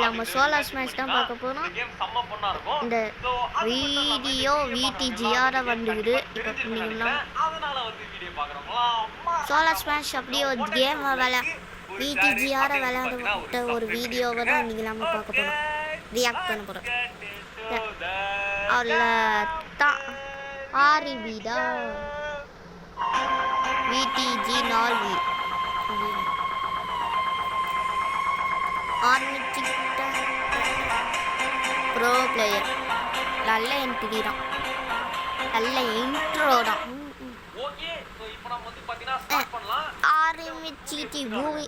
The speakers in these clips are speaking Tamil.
நம்ம சோலார் ஸ்மாஷ் தான் பார்க்க போறோம். இந்த வீடியோ VTGR வந்துக்குது. இப்போ பண்ணிக்கலாம். சோலார் ஸ்மாஷ் அப்படியே ஒரு கேம் VTGR விளையாட ஒரு வீடியோவை தான் இன்னைக்கு நம்ம பார்க்க போறோம். ரியாக்ட் பண்ண போறோம். அவ்வளோதான். ஆரிபிடா VTG நால்வி ஆரம்பிச்சுக்கிட்ட ப்ரோ பிளேயர். நல்ல என்ட்ரி தான், நல்ல இன்ட்ரோ தான். ஆரம்பிச்சுக்கிட்டு மூவி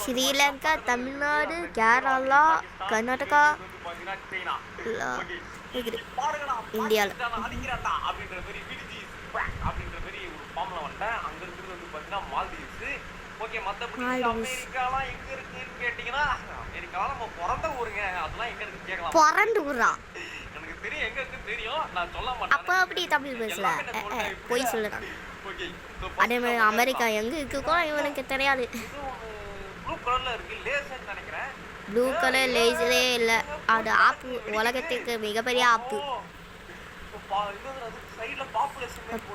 ஸ்ரீலங்கா, தமிழ்நாடு, கேரளா, கர்நாடகா, இந்தியாவில் பிறந்து ஊரா அப்போ அப்படி தமிழ் பேசல, போய் சொல்லுறான். அதே மாதிரி அமெரிக்கா எங்க இருக்குக்கோ இவனுக்கு தெரியாது. ப்ளூ கலர் லேசரே இல்லை, அது ஆப்பு, உலகத்துக்கு மிகப்பெரிய ஆப்பு.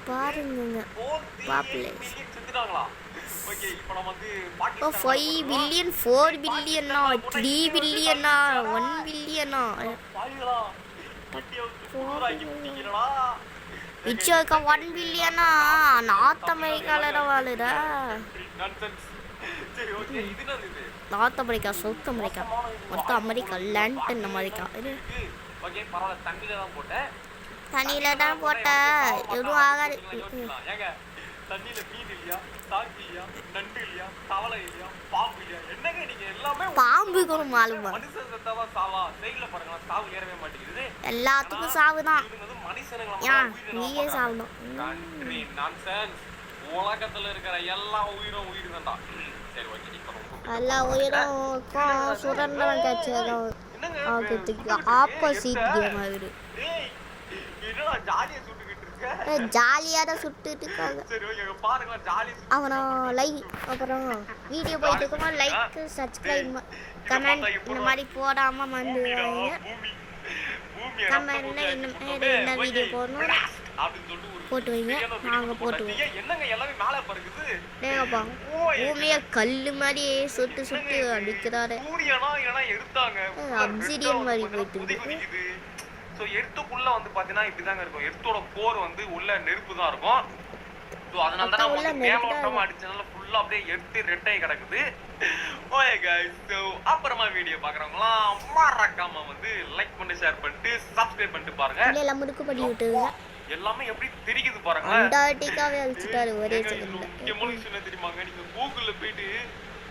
பாருங்க பாப்புலேஷன் 5 பில்லியன், 4 பில்லியனா, 3 பில்லியனா, 1 பில்லியனா, இச்சோக்கா 1 பில்லியனா. நார்த் அமெரிக்காவில் தான் வாழுதா? நார்த் அமெரிக்கா, சவுத் அமெரிக்கா, மொத்தம் அமெரிக்கா, லண்டன் அமெரிக்கா. தண்ணியில தான் போட்ட எதுவும் ஆகாது. பாம்பு கூட மாலுமா? எல்லாத்துக்கும் சாவுதான். நீயே சாவணும். உலகத்துல இருக்கிற எல்லா உயிரும் உயிர் தான்டா. எல்லா உயிரும் சுரண்டவன் கட்சியாதான் ஆப்போசிட் கேம் ஆகுது. ஜாலியாக தான் சுட்டுட்டு இருக்காங்க. அவனை லைக், அப்புறம் வீடியோ போயிட்டு இருக்கும்போது லைக், சப்ஸ்கிரைப், கமெண்ட் இந்த மாதிரி போடாமல் வந்துடுவாங்க. கமெண்ட்ல என்ன வீடியோ போடணும் போட்டு வைங்க, நாங்கள் போட்டுவோம். ஏங்கப்பா பூமியை கல் மாதிரி சுட்டு சுட்டு அடிக்கிறாரு. அப்சிடியன் மாதிரி போயிட்டு இருக்கு. ஸோ எர்த்துக்குள்ள வந்து பார்த்தீங்கன்னா இப்படி தாங்க இருக்கும். எர்த்தோட கோர் வந்து உள்ள நெருப்பு தான் இருக்கும். ஸோ அதனால தான் நம்ம மேலோட்டமாக அடிச்சதுனால ஃபுல்லாக அப்படியே எர்த்து ரெட்டாகி கிடக்குது. ஓகே கைஸ், ஸோ அப்புறமா வீடியோ பார்க்குறவங்களாம் மறக்காம வந்து லைக் பண்ணிட்டு, ஷேர் பண்ணிட்டு, சப்ஸ்கிரைப் பண்ணிட்டு பாருங்க. எல்லாம் முடுக்கு பண்ணி விட்டுருங்க. எல்லாமே எப்படி தெரியுது பாருங்க. அண்டார்டிகாவே அழிச்சிட்டாரு ஒரே செகண்ட்ல. முக்கியமான விஷயம் என்ன தெரியுமாங்க? நீங்க கூகுள்ல போயிட்டு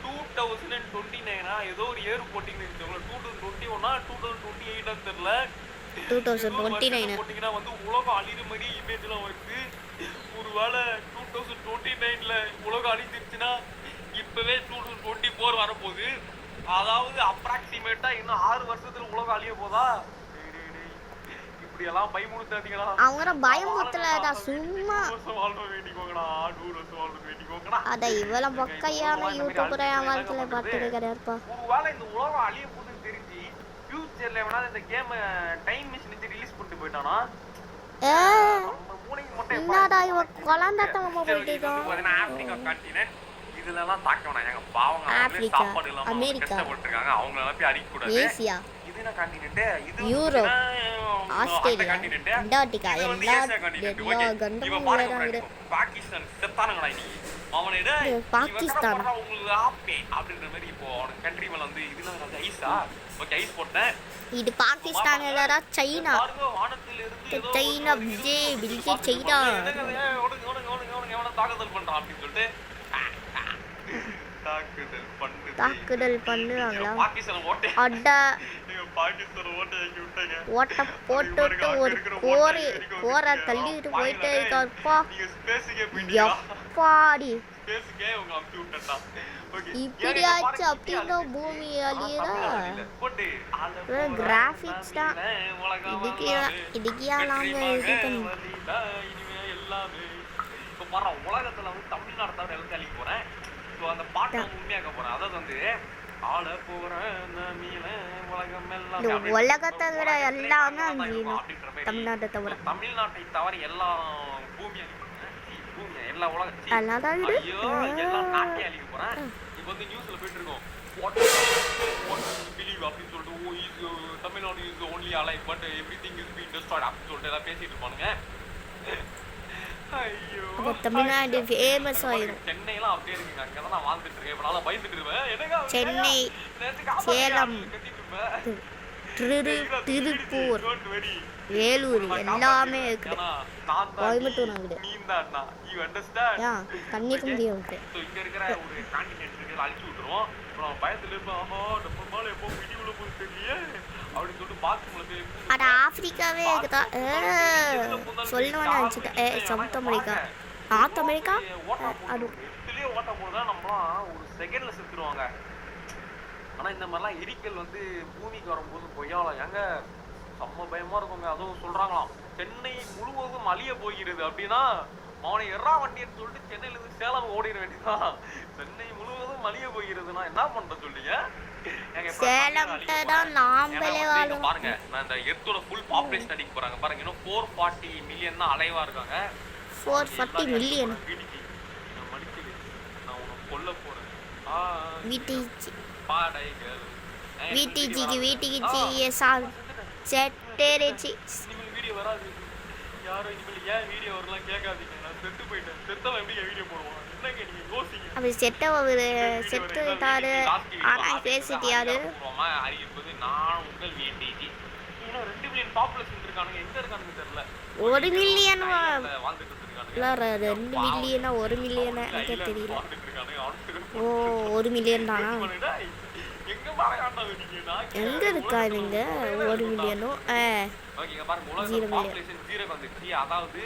2029 ஏதோ ஒரு இயர் போட்டிங்கன்னு வச்சுக்கோங்களேன். 2021 2028 தெரியல, 2029 போட்டிங்கன்னா வந்து உலகம் அழிகிற மாதிரி இமேஜ்லாம் வருது. ஒருவேளை 2029ல உலகம் அழிஞ்சிருச்சுன்னா இப்பவே 2024 வரப்போகுது. அதாவது அப்ராக்சிமேட்டா இன்னும் 6 வருஷத்துல உலகம் அழிய போதா? இப்படி எல்லாம் பயமுறுத்தாதீங்களா. அவங்க பயமுறுத்தலடா, சும்மா வாழ்ந்து வேண்டிக்கோங்கடா, 100 வருஷம் வாழ்ந்து வேண்டிக்கோங்கடா. அட இவ்வளவு பக்கையான யூடியூபரை வாழ்க்கையில பார்த்ததே கிடையாதுப்பா. ஒருவேளை இந்த உலகம் அழிய போகுதுன்னு தெரிஞ்சு ஃபியூச்சர்ல எவனாவது இந்த கேம் டைம் மிஷின் வச்சு ரிலீஸ் பண்ணிட்டு போயிட்டானா? என்னடா இவ குழந்தைத்தனமா போயிட்டு இருக்கான். ஆப்பிரிக்கா கான்டினென்ட் இதுலலாம் தாக்க வேணாம். எங்க பாவங்க வந்து சாப்பாடு இல்லாம கஷ்டப்பட்டுருக்காங்க. அவங்கள எல்லாம் போய் அடிக்க கூடாது. ஏசியா, இது என்ன கான்டினென்ட்? இது யூரோப், ஆஸ்திரேலியா, அண்டார்டிகா, பாகிஸ்தான் செத்தானுங்கடா. இன்னைக்கு அவனோட பாகிஸ்தான் உங்களுக்கு ஆப்பே அப்படின்ற மாதிரி இப்போ அவனுக்கு கண்ட்ரி மேல வந்து இதுலாம் ஐஸா. ஓகே, ஐஸ் போட்டேன். இது பாகிஸ்தான் இல்லடா, சைனா. சைனா விஜய் பில்கே சைனா தாக்குதல் பண்றான் அப்படின்னு சொல்லிட்டு தாக்குதல் பண்ணுவாங்களா? பாகிஸ்தான் ஓட்டை அடா பாகிஸ்தான் ஓட்டை எங்க விட்டாங்க. ஓட்ட போட்டு ஒரு கோர தள்ளிட்டு போயிட்டே இருக்காருப்பா. எப்பாடி இப்படியாச்சு அப்படின்னா பூமி அழியதா? கிராஃபிக்ஸ் தான் இதுக்கே நாங்க இது பண்ணி பாரு உலகத்துல வந்து தமிழ்நாடு தவிர எல்லாத்தையும் அழிக்க போறேன். ஸோ அந்த பாட்டை வந்து உண்மையாக்க போறேன். அதாவது வந்து ஆள போறேன் உலகம் எல்லாம் உலகத்தை விட எல்லாமே தமிழ்நாட்டை தவிர தமிழ்நாட்டை தவிர எல்லா பூமியை எல்லா உலகம் ஐயோ எல்லாம் நாட்டையும் அழிக்க போறேன். இப்போ வந்து நியூஸ்ல போயிட்டு இருக்கோம் அப்படின்னு சொல்லிட்டு Tamil Nadu is only alive but everything is being destroyed அப்படின்னு சொல்லிட்டு எல்லாம் பேசிட்டு இருப்பானுங்க. ஐயோ தமிழ்நாடு ஃபேமஸ் ஆயிடும். சென்னைலாம் அப்படியே இருக்குங்க. அங்கதான் நான் வாழ்ந்துட்டு இருக்கேன். இப்ப நான் பயந்துட்டு இருப்பேன். என்னங்க சென்னை, சேலம், திருப்பூர், வேலூர் எல்லாமே இருக்குது. கோயம்புத்தூர் அங்கே கன்னியாகுமரி இருக்கு. இங்க இருக்கிற ஒரு கான்டினென்ட் இருக்கு அழிச்சு விட்டுருவோம். அப்புறம் பயத்துல இருப்பேன். ஆஹா நம்ம மேல எப்போ விடிவுல போய் தெரியல அப்படின்னு சொல்லிட்டு பாத்ரூம்ல போய் அட ஆப்பிரிக்காவே இருக்குதா சொல்லணும்னு நினச்சிட்டேன். சவுத் அமெரிக்கா, நார்த் அமெரிக்கா அது இதுலயே ஓட்ட போதுதான் நம்மளாம் ஒரு செகண்ட்ல செத்துருவாங்க. ஆனா இந்த மாதிரிலாம் எரிக்கல் வந்து பூமிக்கு வரும்போது கொய்யாலம் எங்க செம்ம பயமா இருக்குங்க. அதுவும் சொல்றாங்களாம் சென்னை முழுவதும் அழிய போகிறது அப்படின்னா அவனை எறா வண்டின்னு சொல்லிட்டு சென்னையில இருந்து சேலம் ஓடிட வேண்டியதுதான். சென்னை முழுவதும் அழிய போகிறதுனா என்ன பண்ற சொல்லிங்க. பாருங்க நான் இந்த எர்த்தோட ஃபுல் பாப்புலேஷன் அடிக்க போறாங்க பாருங்க. இன்னும் 440 மில்லியன் தான் அலைவா இருக்காங்க. 440 மில்லியன் நான் உன்னை கொல்ல போறேன். விடிஜி பாடைகள் விடிஜிக்கு விடிஜி செட்டேரிச்சி வீடியோ வராது. யாரும் இனிமேல் ஏன் வீடியோ வரலாம் கேட்காதீங்க. நான் செத்து போயிட்டேன். செத்தவன் எப்படி வீடியோ போடுவான்? என்னங்க நீங்க யோசிங்க. அப்படி செத்துட்டாரு ஆனா பேசிட்டியாரு அறிவிப்பது நான் உங்கள் விடிஜி. இன்னும் 2 மில்லியன் பாப்புலேஷன் இருக்கானுங்க. எங்க இருக்கானுங்க தெரியல. 1 மில்லியன் வாழ்ந்துட்டு இருக்கானுங்க. 2 மில்லியனா 1 மில்லியனா எனக்கு தெரியல. ஓ 1 மில்லியன் தானா? எங்க இருக்கா நீங்க 1 மில்லியனோ? ஓகேங்க பாருங்க உலக பாப்புலேஷன் 0 வந்துச்சு. அதாவது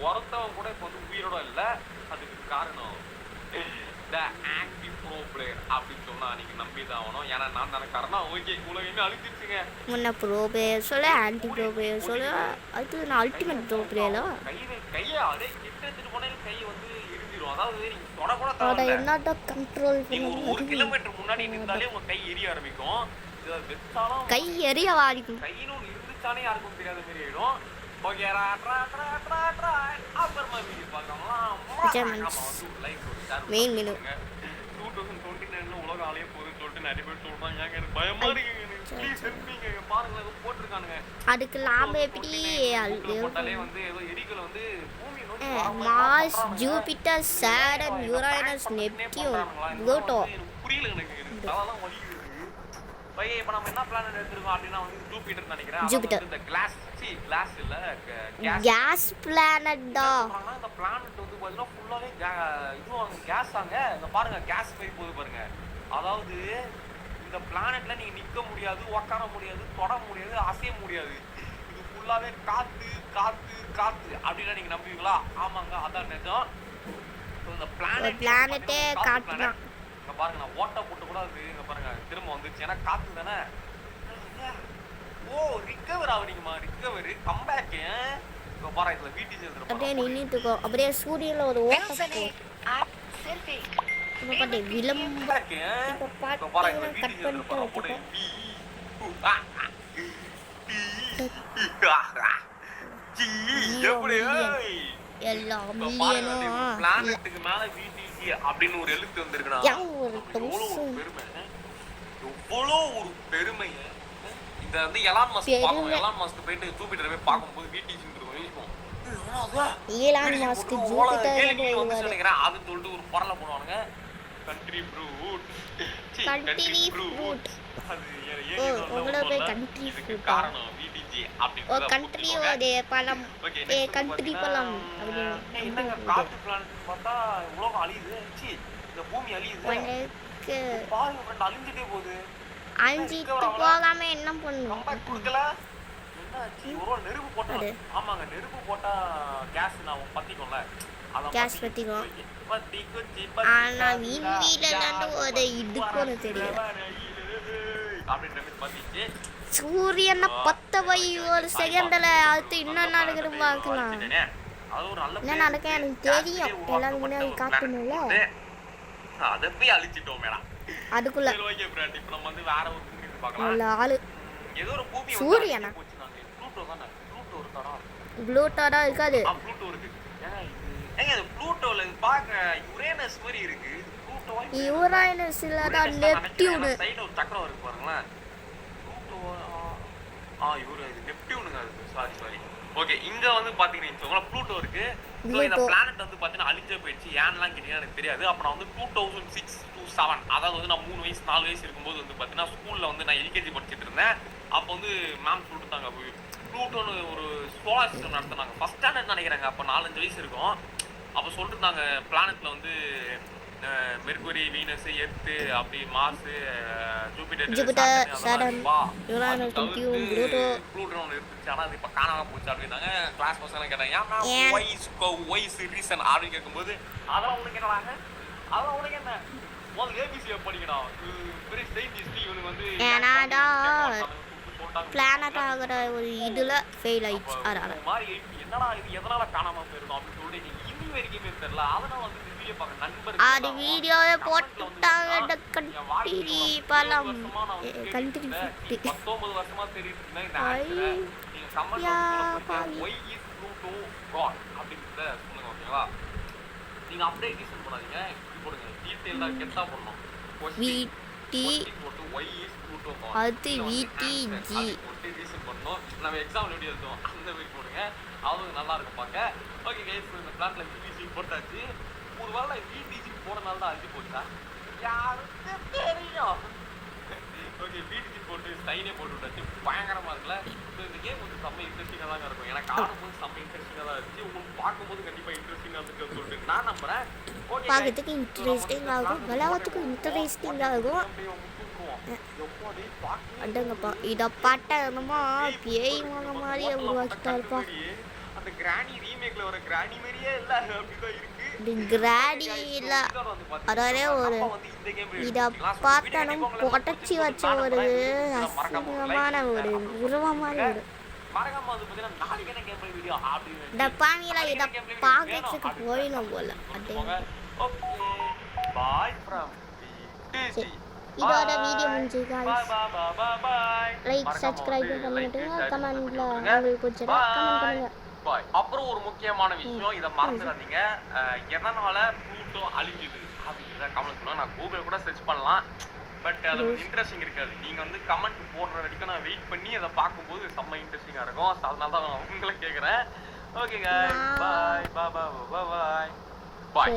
ஒருத்தவன் கூட இப்போ வந்து உயிரோட இல்ல. அதுக்கு காரணம் the active pro player அப்படின்னு சொன்னா நீங்க நம்பிதான் ஆகணும். ஏன்னா நான் தானே காரணம். ஓகே உலகமே அழிச்சிருச்சுங்க. முன்ன ப்ரோ பிளேயர் சொல்ல ஆன்டி ப்ரோ பிளேயர் சொல்ல அது நான் அல்டிமேட் ப்ரோ பிளேயரா? கையை அதே கிட்ட எடுத்துட்டு போனா கை வந்து எரிஞ்சிரும். அதாவது நீங்க தொட கூட தேவையில்ல. என்னடா கண்ட்ரோல் பண்ணி 1 கிலோமீட்டர் முன்னாடி நின்னாலே உங்க கை எரிய ஆரம்பிக்கும். இது வெச்சாலும் கை எரிய ஆரம்பிக்கும். கையில இருந்துச்சானே யாருக்கும் தெரியாத மாதிரி ஆயிடும். ஓகே அப்புறமா வீடியோ பார்க்கலாம். மெயின் மெனு 2029 உலக ஆலய போகுதுன்னு சொல்லிட்டு நிறைய பேர் சொல்றாங்க. எனக்கு பயமா இருக்குங்க. ப்ளீஸ் ஹெல்ப் மீங்க. பாருங்க இது போட்டுருக்கானுங்க. அதுக்கு லாபம் எப்படி போட்டாலே வந்து ஏதோ எரிக்கல் வந்து பூமி நோக்கி Mars, Jupiter, Saturn, Uranus, Neptune, Pluto. புரியல எனக்கு. அதெல்லாம் வலிக்குது. பையே இப்போ நம்ம என்ன பிளானட் எடுத்துருக்கோம் அப்படின்னா வந்து ஜூபிட்டர் நினைக்கிறேன். ஜூபிட்டர் இந்த கிளாஸ் இல்ல கேஸ் பிளானட் தான். இந்த பிளானட் வந்து பாத்தீங்கன்னா ஃபுல்லாவே இதுவாங்க கேஸ் ஆங்க. இந்த பாருங்க கேஸ் போய் போகுது பாருங்க. அதாவது இந்த பிளானட்ல நீங்க நிக்க முடியாது, உட்கார முடியாது, தொட முடியாது, அசைய முடியாது. இது ஃபுல்லாவே காத்து காத்து காத்து அப்படின்னா நீங்க நம்புவீங்களா? ஆமாங்க அதான் நிஜம். இந்த பிளானட்டே காத்து தான். இங்க பாருங்க நான் ஓட்ட போட்டு கூட அது இங்க பாருங்க திரும்ப வந்துச்சு. ஏன்னா காத்து தானே. ஓ ரிகவர் ஆவீங்கம்மா. Recover comeback. இங்க பாரு இதுல விடிஜி வந்துரும். அப்படியே நின்னுட்டுக்கோ. அப்படியே சூரியன்ல ஒரு ஓட்ட போ. செல்ஃபி. நம்ம பாட்டு விளம்பரம். இப்ப பாட்டு கட் பண்ணிட்டு வச்சுக்கோ. எல்லா மில்லியனும் பிளானட்டுக்கு மேல விடிஜி அப்படின்னு ஒரு எழுத்து வந்திருக்குடா. எவ்வளோ ஒரு பெருமை. இந்த வந்து எலான் மஸ்க் பாப்போம். எலான் மஸ்க் போயிட்டு ஜூபிட்டர் போய் பாக்கும்போது விடிஜின்றது இருக்கும். எலான் மஸ்க் ஜூபிட்டர் வந்து நினைக்கிறேன். அது சொல்லிட்டு ஒரு பரல போடுவானுங்க. Country fruit. Country fruit. அது உங்களோட பேர் கண்ட்ரி ப்ரூட். காரணம் விடிஜி அப்படின்னு. ஒரு கண்ட்ரி ஒரு பழம். கண்ட்ரி பழம் அப்படி. என்னங்க காத்து பிளானட் பார்த்தா உலகம் அழியுது. இந்த பூமி அழியுது. பாருங்க ஃப்ரெண்ட் அழிஞ்சிட்டே போகுது. அழிஞ்சிட்டு போகாம என்ன பண்ணும்? குடுக்கல. என்னாச்சு? ஒரு நெருப்பு போட்டா. ஆமாங்க நெருப்பு போட்டா கேஸ் நான் பத்திக்கும்ல. கேஸ் பத்திக்கும். ஆனா விண்வெளியில இருந்து ஒரு இதுக்குன்னு தெரியல. சூரியனை பத்த வை ஒரு செகண்ட்ல அடுத்து இன்னும் நடக்குது பார்க்கலாம். அது ஒரு நல்ல என்ன நடக்கும் எனக்கு தெரியும். எல்லாரும் முன்னாடி காட்டணும்ல. அதை போய் அழிச்சிட்டோம் மேடம். அதுக்குள்ள ஓகே ஃப்ரெண்ட், இப்போ நம்ம வந்து வேற ஒரு பூமி பார்க்கலாம். நல்ல ஆளு ஏதோ ஒரு பூமி சூரியனா போச்சுனாங்க. ப்ளூட்டோ தானே? ப்ளூட்டோ இருக்காடா? ப்ளூட்டோடா இருக்காது. ப்ளூட்டோ இருக்கு. ஏங்க இது ப்ளூட்டோல பாக்க யுரேனஸ் மாதிரி இருக்கு. ப்ளூட்டோவா? யுரேனஸ் இல்லடா, நெப்டியூன். சைடுல ஒரு சக்கரம் இருக்கு பாருங்களேன். ப்ளூட்டோ இது நெப்டியூனுங்க அது. சாரி. ஓகே, இங்க வந்து பாத்தீங்கன்னா வச்சுக்கோங்களேன் ப்ளூட்டோ இருக்கு. ஸோ இந்த பிளானட் வந்து பாத்தீங்கன்னா அழிஞ்சே போயிடுச்சு. ஏன்லாம் கேட்டீங்கன்னா எனக்கு தெரியாது. அப்போ நான் வந்து 2006 to 7, அதாவது வந்து நான் 3 வயசு 4 வயசு இருக்கும்போது வந்து பாத்தீங்கன்னா ஸ்கூல்ல வந்து நான் எல்கேஜி படிச்சுட்டு இருந்தேன். அப்போ வந்து மேம் சொல்லிட்டாங்க ப்ளூட்டோன்னு ஒரு சோலார் சிஸ்டம் நடத்தினாங்க. ஃபர்ஸ்ட் ஸ்டாண்டர்ட் நினைக்கிறாங்க. அப்போ 4-5 வயசு இருக்கும். அப்போ சொல்லிட்டுருந்தாங்க பிளானட்ல வந்து மெர்குரி, வீனஸ், எர்த்து, அப்படி Mars, Jupiter, Saturn, Uranus, Neptune, Pluto ஒன்று இருந்துச்சு. ஆனால் அது இப்போ காணாம போச்சு அப்படின்னாங்க. கிளாஸ் பசங்க கேட்டாங்க ஒய்ஸ் ரீசன் அப்படின்னு கேட்கும்போது அதெல்லாம் உனக்கு என்னடாங்க, அதெல்லாம் உனக்கு என்ன, முதல்ல ஏபிசியை படிக்கணும். பெரிய சயின்டிஸ்ட் இவனுக்கு வந்து ஏனாடா பிளானட் ஆகிற ஒரு இதுல ஃபெயில் ஆயிடுச்சு. அதனால மாதிரி என்னடா இது எதனால காணாம போயிருக்கோம் அப்படின்னு சொல்லிட்டு இன்னி வரைக்குமே தெரியல. அதனால வந்து வீடியோ பார்க்க நண்பர்கள் அது வீடியோவே போட்டுட்டாங்க. கண்ட்ரி பலம் கண்ட்ரி 19 வருஷமா தெரியுது இந்த ஆன்சரை. நீங்க comment why is Pluto got அப்படிங்கறத சொல்லுங்க. ஓகேவா? நீங்க அப்படியே ரீசன் பண்ணாதீங்க. இப்படி போடுங்க, டீடைலா கெட்டா போடணும். விடி போட்டு ஒய் இஸ் ப்ளூட்டோ காட் அது விடி ஜி போட்டு ரீசன் பண்ணனும். நம்ம எக்ஸாம் வீடியோ எடுத்தோம் அந்த மாதிரி போடுங்க. அது நல்லா இருக்கும் பார்க்க. ஓகே गाइस, இந்த பிளான்ல விடிஜி போட்டாச்சு. ஒரு வேளை விடிஜி போறனால தான் அழிஞ்சு போச்சா யாருக்கு தெரியும். ஓகே, விடிஜி போட்டு ஸ்டைனே போட்டு விட்டாச்சு. பயங்கரமா இருக்குல்ல. இந்த கேம் வந்து செம்ம இன்ட்ரெஸ்டிங்கா தான் இருக்கும். எனக்கு ஆடும்போது செம்ம இன்ட்ரெஸ்டிங்கா தான் இருந்துச்சு. உங்களுக்கு பார்க்கும்போது கண்டிப்பா இன்ட்ரெஸ்டிங்கா இருக்குன்னு சொல்லிட்டு நான் நம்புறேன். ஓகே, பார்க்கறதுக்கு இன்ட்ரெஸ்டிங்கா இருக்கும், விளையாட்டுக்கு இன்ட்ரெஸ்டிங்கா இருக்கும். அடங்கப்பா, இதை பாட்டா என்னமோ பேய் மக மாதிரியே உருவாக்கிட்டா இருப்பா. அந்த கிரானி ரீமேக்ல வர கிரானி மாதிரியே இல்ல, அப்படிதான் இருக்கு. இது கிரானி இல்ல, அதாவது ஒரு இதை பார்த்தாலும் புடச்சி வச்ச ஒரு அசிங்கமான ஒரு உருவம் மாதிரி ஒரு இந்த பாணியில இதை பார்க்கறதுக்கு போயிடும் போல. இதோட வீடியோ முடிஞ்சு गाइस. லைக் சப்ஸ்கிரைப் பண்ணிட்டு கமெண்ட்ல உங்களுக்கு பிடிச்சதா கமெண்ட் பண்ணுங்க. அப்புறம் ஒரு முக்கியமான விஷயம், இதை மறந்துடாதீங்க. எதனால ப்ளூட்டோ அழிஞ்சுது அப்படிங்கிறத கமெண்ட் பண்ணுங்க. நான் கூகுள் கூட சர்ச் பண்ணலாம், பட் அது இன்ட்ரெஸ்டிங் இருக்காது. நீங்க வந்து கமெண்ட் போடுற வரைக்கும் நான் வெயிட் பண்ணி அதை பார்க்கும்போது செம்ம இன்ட்ரெஸ்டிங்கா இருக்கும். அதனால தான் உங்களை கேட்குறேன். Okay guys, bye bye by.